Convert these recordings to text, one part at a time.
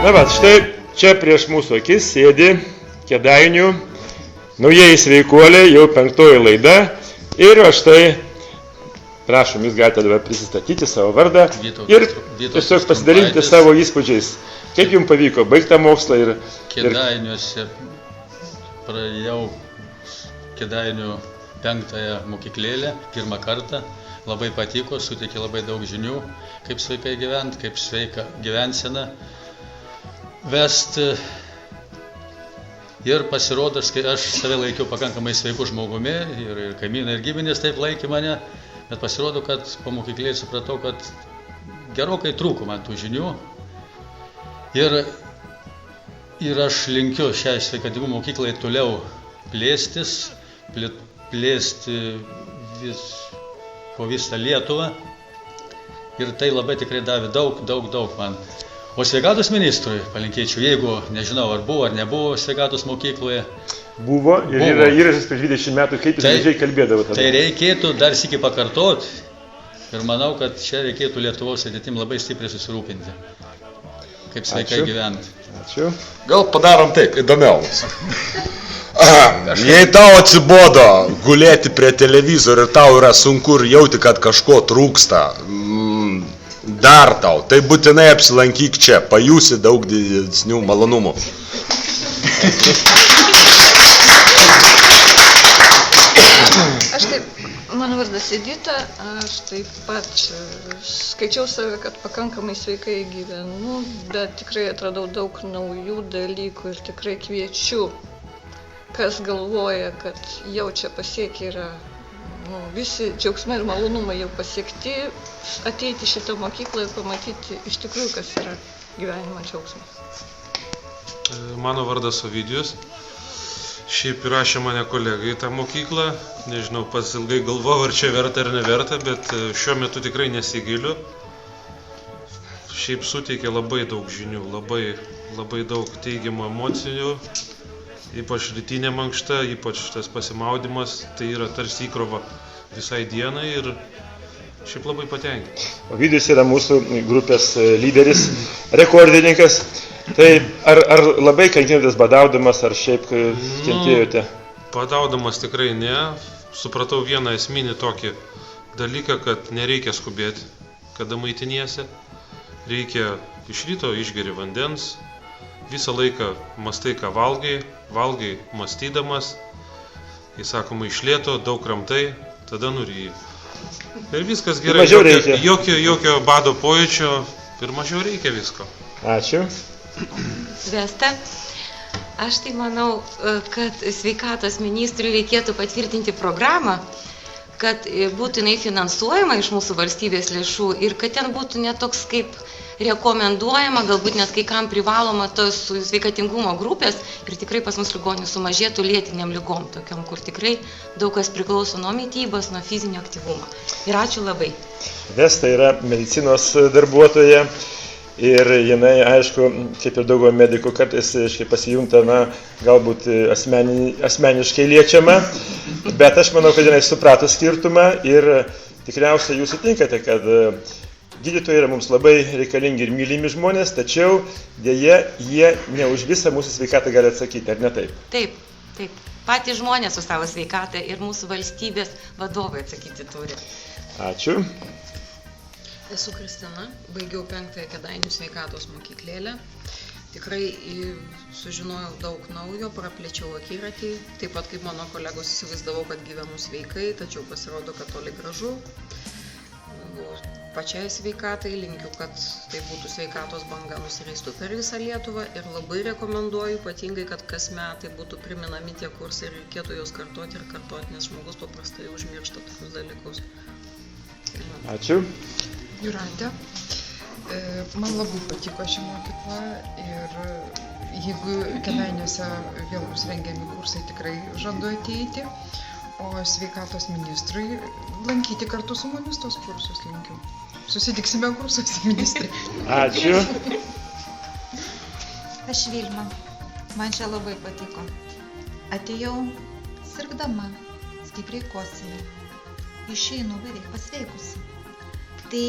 Na va, štai čia prieš mūsų akis sėdi Kėdainių naujieji sveikuoliai, jau 5 laida. Ir štai, prašom, jūs galite dabar prisistatyti savo vardą ir tiesiog pasidalinti savo įspūdžiais. Kaip jums pavyko baigti tą mokslą ir... Kėdainiuose pradėjau Kėdainių 5-ąją mokyklėlę, 1 kartą. Labai patiko, suteikė labai daug žinių, kaip sveikai gyventi, kaip sveika gyvensena vesti. Ir pasirodas, kai aš save laikiau pakankamai sveiku žmogumi ir kaimynai ir giminės taip laikė mane, bet pasirodo, kad po mokyklėje supratau, kad gerokai trūko man tų žinių. Ir aš linkiu šiai sveikatingumo mokyklai toliau plėstis, plėsti po visą Lietuvą. Ir tai labai tikrai davė daug man. O sveikatos ministrui palinkėčiau, jeigu nežinau, ar buvo ar nebuvo sveikatos mokykloje. Buvo ir yra įrašas prieš 20 metų, kaip jis gražiai kalbėdavo tada. Tai reikėtų dar sykį pakartoti ir manau, kad čia reikėtų Lietuvos ateitim labai stipriai susirūpinti, kaip sveikai gyventi. Ačiū. Gal padarom taip, įdomiau. Jei tau atsibodo gulėti prie televizorių ir tau yra sunku ir jauti, kad kažko trūksta, dar tau, tai būtinai apsilankyk čia, pajusi daug didesnių malonumų. Aš taip, mano vardas Edita, aš taip pat skaičiau save, kad pakankamai sveikai gyvenu, bet tikrai atradau daug naujų dalykų ir tikrai kviečiu, kas galvoja, kad jau čia pasiekė yra visi džiaugsmai ir malonumai jau pasiekti, ateiti šitą mokyklą ir pamatyti iš tikrųjų, kas yra gyvenimo džiaugsmas. Mano vardas Ovidijus. Šiaip įrašė mane kolegai į tą mokyklą. Nežinau, pats ilgai galvojau, ar čia verta ar neverta, bet šiuo metu tikrai nesigiliu. Šiaip suteikė labai daug žinių, labai daug teigiamų emocijų. Ypač rytinė mankšta, ypač tas pasimaudimas, tai yra tarsi įkrova visai dienai ir šiaip labai patenkinti. Ovidijus yra mūsų grupės lyderis, rekordininkas. Tai ar labai kankinotės badaudamas, ar šiaip kentėjote? Badaudamas tikrai ne. Supratau vieną esminį tokį dalyką, kad nereikia skubėti, kada maitiniesi. Reikia iš ryto išgeri vandens. Visą laiką mastai, ką valgai mąstydamas, įsakoma iš lėto, daug kramtai, tada nuryji. Ir viskas gerai, jokio bado pojūčio ir mažiau reikia visko. Ačiū. Vesta, aš tai manau, kad sveikatos ministrui reikėtų patvirtinti programą, kad būtų jinai finansuojama iš mūsų valstybės lėšų ir kad ten būtų netoks kaip rekomenduojama, galbūt net kai kam privaloma tos sveikatingumo grupės ir tikrai pas mus ligonių sumažėtų lėtiniam ligom, tokiam, kur tikrai daug kas priklauso nuo mitybos, nuo fizinio aktyvumo. Ir ačiū labai. Vesta yra medicinos darbuotoja ir jinai, aišku, kaip ir daugo medikų kartais pasijunta, galbūt asmeniškai liečiama, bet aš manau, kad jinai suprato skirtumą ir tikriausiai jūs sutinkate, kad gydytojai yra mums labai reikalingi ir mylimi žmonės, tačiau dėja jie ne už visą mūsų sveikatą gali atsakyti, ar ne taip? Taip. Patys žmonės su savo sveikatą ir mūsų valstybės vadovai atsakyti turi. Ačiū. Esu Kristina, baigiau 5-ąją Kėdainių sveikatos mokyklėlę. Tikrai sužinojau daug naujo, praplėčiau akiratį, taip pat kaip mano kolegos įsivaizdavau, kad gyvenu sveikai, tačiau pasirodo, kad toli gražu. Pačiai sveikatai linkiu, kad tai būtų sveikatos banga nusileistų per visą Lietuvą ir labai rekomenduoju, ypatingai, kad kas metai būtų priminami tie kursai ir reikėtų juos kartoti ir kartoti, nes žmogus paprastai užmiršta tokius dalykus. Ačiū. Jūratė, man labai patiko ši mokykla ir jeigu Kėdainiuose vėl bus rengiami kursai, tikrai žadu ateiti, o sveikatos ministrui lankyti kartu su mumis tos kursus linkiu. Susitiksime kursuose, ministrai. Ačiū. Aš Vilma, man čia labai patiko. Atėjau sirgdama, stipriai kosėju, išeinu beveik pasveikusi. Tai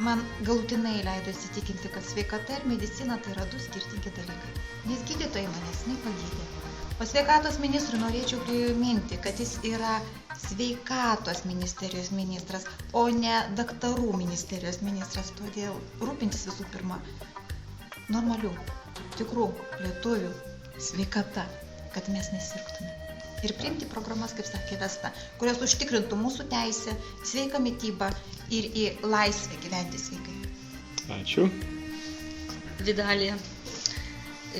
man galutinai leido įsitikinti, kad sveikata ir medicina tai yra 2 skirtingi dalykai. Nes gydytojai manęs nepagydė. O sveikatos ministrui norėčiau priminti, kad jis yra sveikatos ministerijos ministras, o ne daktarų ministerijos ministras. Todėl rūpintis visų pirma normalių, tikrų lietuvių sveikata, kad mes nesirgtume. Ir priimti programas, kaip sakė Vesta, kurios užtikrintų mūsų teisę, sveiką mitybą ir į laisvę gyventi sveikai. Ačiū. Vidalija,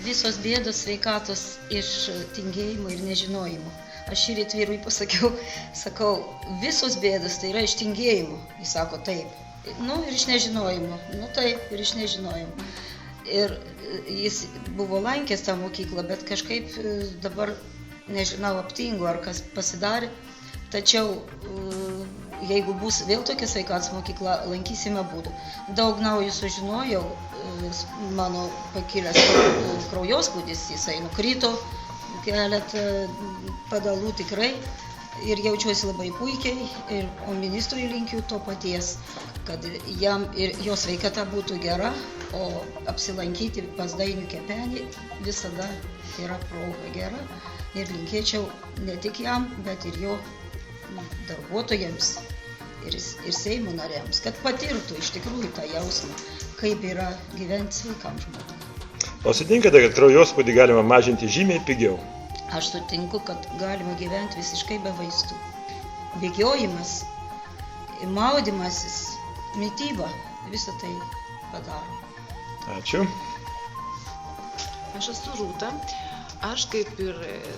visos bėdos sveikatos iš tingėjimo ir nežinojimo. Aš šįryt vyrui pasakiau, sakau, visos bėdos tai yra iš tingėjimo. Jis sako, taip. Ir iš nežinojimo. Taip, ir iš nežinojimo. Ir jis buvo lankęs tą mokyklą, bet kažkaip dabar, nežinau, aptingo ar kas pasidarė. Tačiau jeigu bus vėl tokia sveikatos mokykla, lankysime būdų. Daug naujų sužinojau, mano pakilęs kraujospūdis, jisai nukrito keletą padalų tikrai ir jaučiuosi labai puikiai, o ministrui linkiu to paties, kad jam ir jo sveikata būtų gera, o apsilankyti pas Dainių Kepenį visada yra proga gera ir linkėčiau ne tik jam, bet ir jo darbuotojams ir Seimo nariams, kad patirtų iš tikrųjų tą jausmą, kaip yra gyventi sveikam žmogui. O sutinkate, kad kraujospūdį galima mažinti žymiai pigiau? Aš sutinku, kad galima gyventi visiškai be vaistų. Bėgiojimas, maudymasis, mityba, visą tai padaro. Ačiū. Aš esu Rūta. Aš kaip ir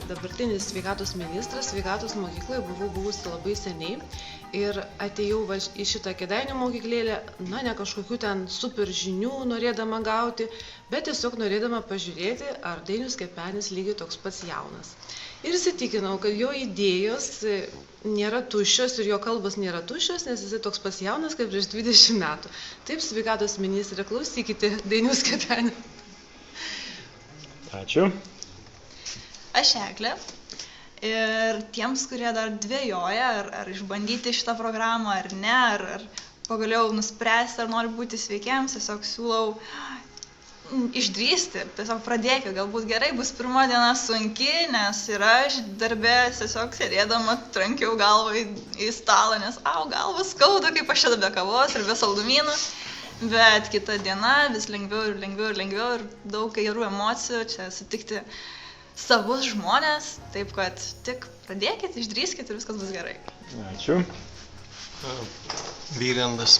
dabartinis sveikatos ministras, sveikatos mokykloje buvau buvusi labai seniai ir atėjau į šitą Kėdainių mokyklėlę, ne kažkokių ten super žinių norėdama gauti, bet tiesiog norėdama pažiūrėti, ar Dainius Kepenis lygiai toks pats jaunas. Ir įsitikinau, kad jo idėjos nėra tuščios ir jo kalbos nėra tuščios, nes jisai toks pats jaunas kaip prieš 20 metų. Taip, sveikatos ministrė, klausykite Dainius Kepenį. Ačiū. Aš Eglė ir tiems, kurie dar dvejoja, ar išbandyti šitą programą ar ne, ar pagaliau nuspręsti, ar nori būti sveikiems, tiesiog siūlau išdrįsti, tiesiog pradėkit, galbūt gerai, bus pirma diena sunki, nes ir aš darbė tiesiog sėdėdama trankiau galvą į stalą, nes galva skauda, kaip aš čia be kavos ir be saldumynų, bet kita diena vis lengviau ir lengviau ir lengviau ir daug gerų emocijų, čia sutikti savus žmonės, taip kad tik pradėkit, išdrįskit ir viskas bus gerai. Ačiū. Vygandas.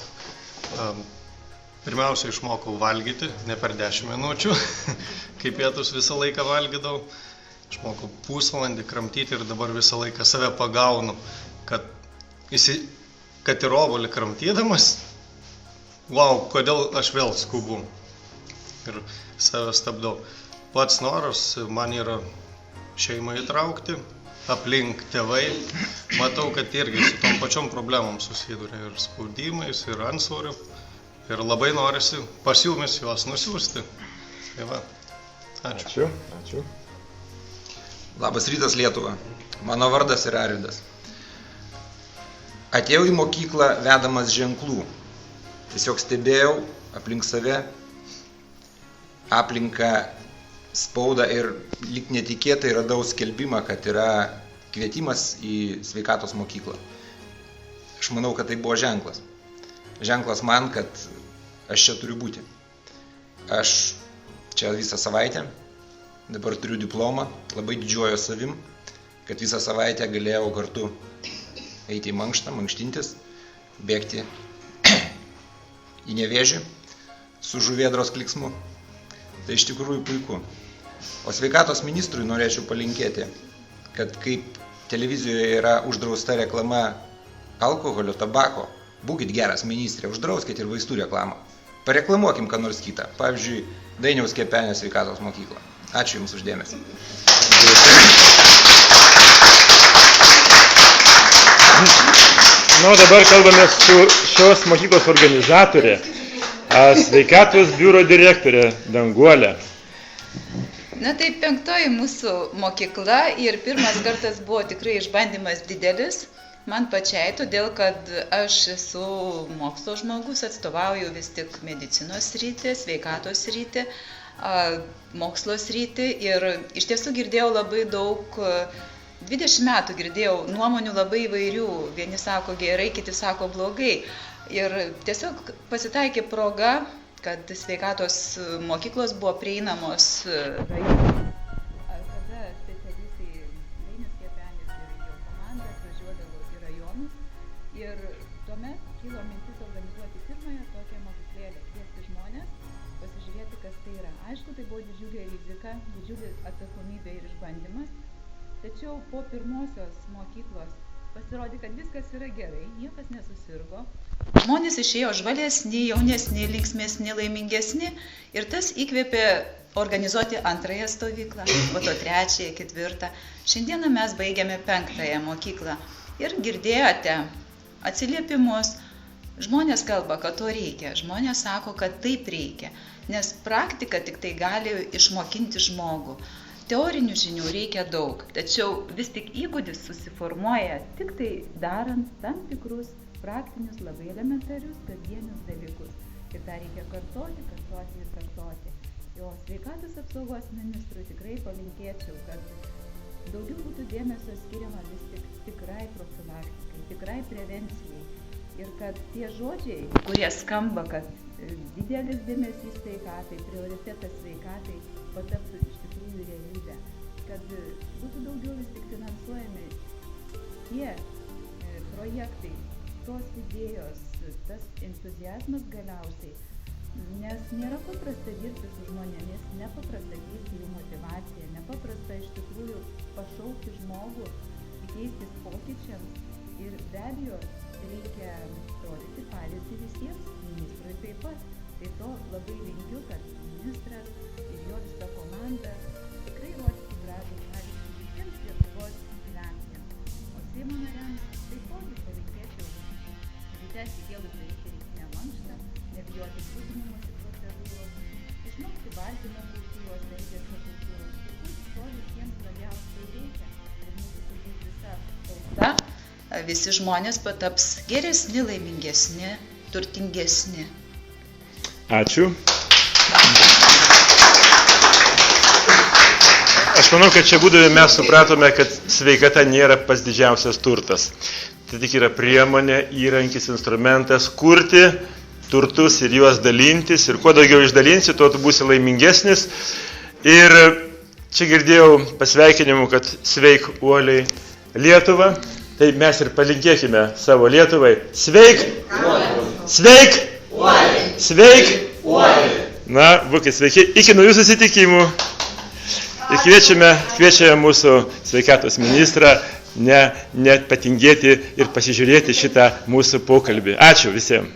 Pirmiausia, išmokau valgyti, ne per 10 minučių, kaip pietus visą laiką valgydavau. Išmokau pusvalandį kramtyti ir dabar visą laiką save pagaunu, kad ir obuolį kramtydamas, kodėl aš vėl skubu ir save stabdau. Pats noras man yra šeimą įtraukti, aplink tėvai. Matau, kad irgi su tom pačiom problemom susiduria ir spaudimais, ir antsvoriu. Ir labai norisi pas jumis juos nusiųsti. Tai va. Ačiū. Ačiū. Labas rytas Lietuva. Mano vardas yra Arvydas. Atėjau į mokyklą vedamas ženklų. Tiesiog stebėjau aplink save, aplinką, spaudą ir lyg netikėtai radau skelbimą, kad yra kvietimas į sveikatos mokyklą. Aš manau, kad tai buvo ženklas. Ženklas man, kad aš čia turiu būti. Aš čia visą savaitę, dabar turiu diplomą, labai didžiuoju savim, kad visą savaitę galėjau kartu eiti į mankštą, mankštintis, bėgti į Nevėžį su žuvėdros kliksmu. Tai iš tikrųjų puiku. O sveikatos ministrui norėčiau palinkėti, kad kaip televizijoje yra uždrausta reklama alkoholio, tabako, būkit geras ministrė, uždrauskit ir vaistų reklamą. Pareklamuokim ką nors kitą. Pavyzdžiui, Dainiaus Kepenio sveikatos mokyklą. Ačiū Jums uždėmesį. Dabar kalbame su šios mokyklos organizatorė, sveikatos biuro direktorė Danguolė. Tai 5. mūsų mokykla ir pirmas kartas buvo tikrai išbandymas didelis, Man pačiai, todėl kad aš esu mokslo žmogus, atstovauju vis tik medicinos sritį, sveikatos sritį, mokslo sritį ir iš tiesų girdėjau labai daug, 20 metų girdėjau nuomonių labai įvairių, vieni sako gerai, kiti sako blogai. Ir tiesiog pasitaikė proga, kad sveikatos mokyklos buvo prieinamos rajonams, kada specialistai Dainius Kepenis ir jo komanda atvažiuodavo į rajonus. Ir tuomet kilo mintis organizuoti pirmąją tokią mokyklėlę, kviesti žmonės, pasižiūrėti, kas tai yra. Aišku, tai buvo didžiulė rizika, didžiulė atsakomybė ir išbandymas. Tačiau po pirmosios mokyklos pasirodė, kad viskas yra gerai, niekas nesusirgo. Žmonės išėjo žvalesni, jaunesni, linksmesni, laimingesni ir tas įkvėpė organizuoti antrąją stovyklą, po to trečiąją, ketvirtą. Šiandieną mes baigiame 5-ąją mokyklą ir girdėjote atsiliepimus. Žmonės kalba, kad to reikia, žmonės sako, kad taip reikia, nes praktika tik tai gali išmokinti žmogų. Teorinių žinių reikia daug, tačiau vis tik įgūdis susiformuoja tik tai darant tam tikrus praktinius, labai elementarius, kasdienius dalykus. Ir tą reikia kartoti, kartoti ir kartoti. Jo sveikatos apsaugos ministrui tikrai palinkėčiau, kad daugiau būtų dėmesio skiriama vis tik tikrai profilaktikai, tikrai prevencijai. Ir kad tie žodžiai, kurie skamba, kad didelis dėmesys sveikatai, prioritetas sveikatai, pataptų iš tikrųjų realybę. Kad būtų daugiau vis tik finansuojami tie projektai, tos idėjos, tas entuziazmas galiausiai, nes nėra paprasta dirbti su žmonėmis, nepaprasta keisti jų motivaciją, nepaprasta iš tikrųjų pašaukti žmogų, keistis pokyčiams ir be abejo reikia rodyti pavyzdį visiems, ministrui taip pat. Tai to labai linkiu, kad ministras ir jo visa komanda tikrai rodytų gražų pavyzdį visiems Lietuvos gyventojams. O Seimo nariams taipogi palinkėčiau ryte atsikėlus daryti rytinę mankštą, nebijoti grūdinimosi procedūros, išmokti baltymo kultūros, elgesio kultūros. Turbūt to visiems labiausiai reikia ir mūsų turbūt visa tauta, visi žmonės pataps geresni, laimingesni, turtingesni. Ačiū. Aš manau, kad čia būdami mes supratome, kad sveikata nėra pats didžiausias turtas. Tai tik yra priemonė, įrankis, instrumentas kurti turtus ir juos dalintis. Ir kuo daugiau išdalinsi, tuo tu būsi laimingesnis. Ir čia girdėjau pasveikinimų, kad sveik uoliai Lietuva. Tai mes ir palinkėkime savo Lietuvai. Sveik! Sveik! Sveik! Na, būkite sveiki. Iki naujų susitikimų. Ir kviečiame mūsų sveikatos ministrą net patingėti ir pasižiūrėti šitą mūsų pokalbį. Ačiū visiems.